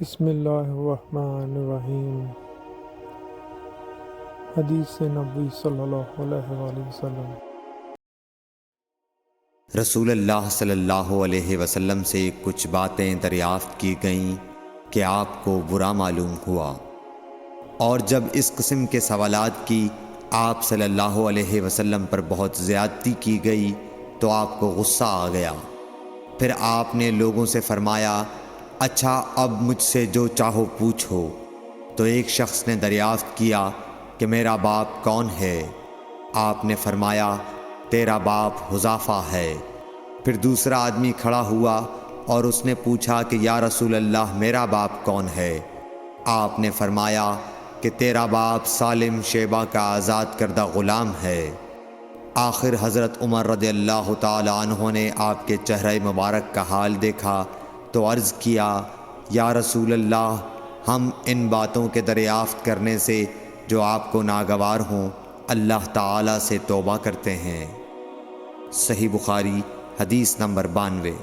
بسم اللہ الرحمن الرحیم۔ حدیث نبوی صلی اللہ علیہ وآلہ وسلم۔ رسول اللہ صلی اللہ علیہ وسلم سے کچھ باتیں دریافت کی گئیں کہ آپ کو برا معلوم ہوا، اور جب اس قسم کے سوالات کی آپ صلی اللہ علیہ وسلم پر بہت زیادتی کی گئی تو آپ کو غصہ آ گیا۔ پھر آپ نے لوگوں سے فرمایا، اچھا اب مجھ سے جو چاہو پوچھو۔ تو ایک شخص نے دریافت کیا کہ میرا باپ کون ہے؟ آپ نے فرمایا، تیرا باپ حذافہ ہے۔ پھر دوسرا آدمی کھڑا ہوا اور اس نے پوچھا کہ یا رسول اللہ میرا باپ کون ہے؟ آپ نے فرمایا کہ تیرا باپ سالم شیبہ کا آزاد کردہ غلام ہے۔ آخر حضرت عمر رضی اللہ تعالی عنہ نے آپ کے چہرہ مبارک کا حال دیکھا تو عرض کیا، یا رسول اللہ ہم ان باتوں کے دریافت کرنے سے جو آپ کو ناگوار ہوں اللہ تعالی سے توبہ کرتے ہیں۔ صحیح بخاری حدیث نمبر 92۔